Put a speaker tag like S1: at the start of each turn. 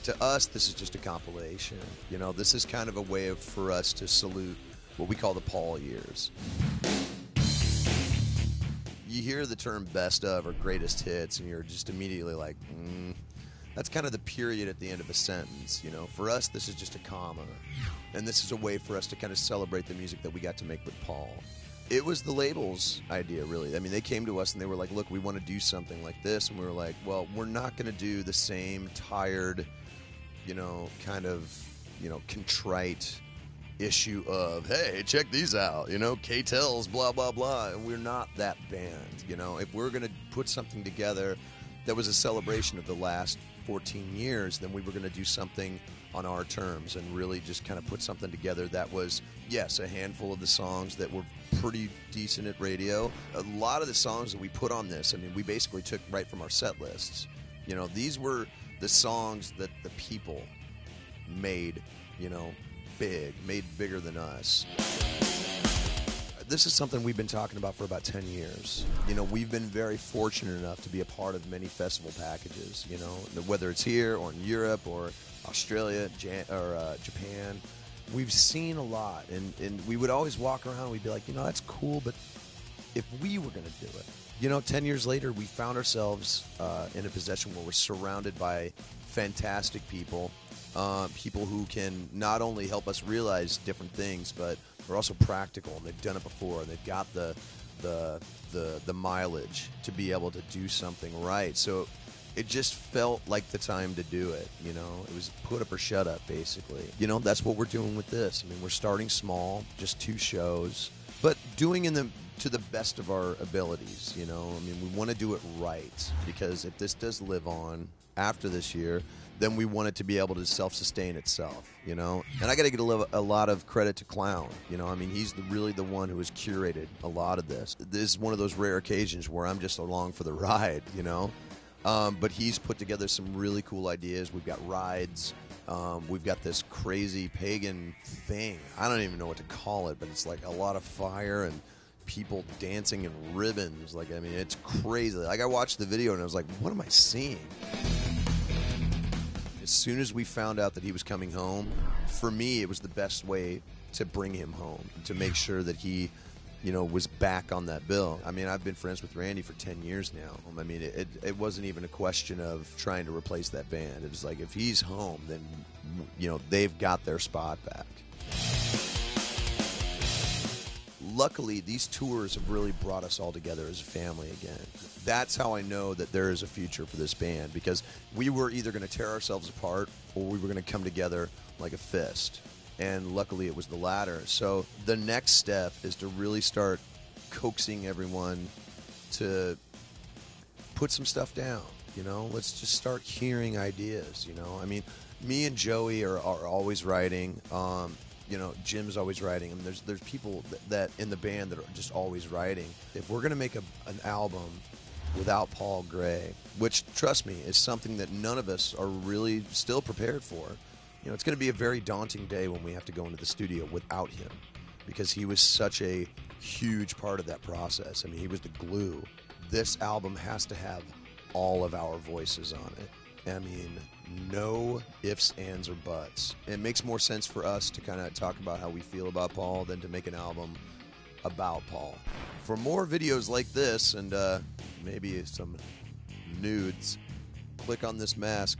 S1: To us, this is just a compilation. You know, this is kind of a way for us to salute what we call the Paul years. You hear the term best of or greatest hits, and you're just immediately like, that's kind of the period at the end of a sentence. You know, for us, this is just a comma. And this is a way for us to kind of celebrate the music that we got to make with Paul. It was the label's idea, really. I mean, they came to us and they were like, look, we want to do something like this. And we were like, well, we're not going to do the same tired, you know, kind of, you know, contrite issue of, hey, check these out, you know, K-Tells, blah, blah, blah. And we're not that band, you know. If we're going to put something together that was a celebration of the last 14 years, then we were going to do something on our terms and really just kind of put something together that was, yes, a handful of the songs that were pretty decent at radio. A lot of the songs that we put on this, I mean, we basically took right from our set lists. You know, these were the songs that the people made, you know, made bigger than us. This is something we've been talking about for about 10 years. You know, we've been very fortunate enough to be a part of many festival packages, you know, whether it's here or in Europe or Australia or Japan. We've seen a lot, and we would always walk around and we'd be like, you know, that's cool, but if we were going to do it. You know, 10 years later, we found ourselves in a position where we're surrounded by fantastic people, people who can not only help us realize different things, but are also practical, and they've done it before, and they've got the mileage to be able to do something right. So it just felt like the time to do it, you know. It was put up or shut up, basically. You know, that's what we're doing with this. I mean, we're starting small, just 2 shows, but doing to the best of our abilities, you know. I mean, we want to do it right, because if this does live on after this year, then we want it to be able to self-sustain itself, you know. And I got to give a lot of credit to Clown, you know. I mean, he's really the one who has curated a lot of this. This is one of those rare occasions where I'm just along for the ride, you know. But he's put together some really cool ideas. We've got rides. We've got this crazy pagan thing. I don't even know what to call it, but it's like a lot of fire and people dancing in ribbons. Like, I mean, it's crazy. Like, I watched the video and I was like, what am I seeing? As soon as we found out that he was coming home, for me, it was the best way to bring him home, to make sure that he, you know, was back on that bill. I mean, I've been friends with Randy for 10 years now. I mean, it wasn't even a question of trying to replace that band. It was like, if he's home, then, you know, they've got their spot back. Luckily, these tours have really brought us all together as a family again. That's how I know that there is a future for this band, because we were either going to tear ourselves apart or we were going to come together like a fist. And luckily it was the latter. So the next step is to really start coaxing everyone to put some stuff down, you know? Let's just start hearing ideas, you know? I mean, me and Joey are always writing. You know, Jim's always writing. I mean, there's people that in the band that are just always writing. If we're going to make an album without Paul Gray, which, trust me, is something that none of us are really still prepared for, you know, it's going to be a very daunting day when we have to go into the studio without him, because he was such a huge part of that process. I mean, he was the glue. This album has to have all of our voices on it. I mean, no ifs, ands, or buts. It makes more sense for us to kind of talk about how we feel about Paul than to make an album about Paul. For more videos like this and maybe some nudes, click on this mask.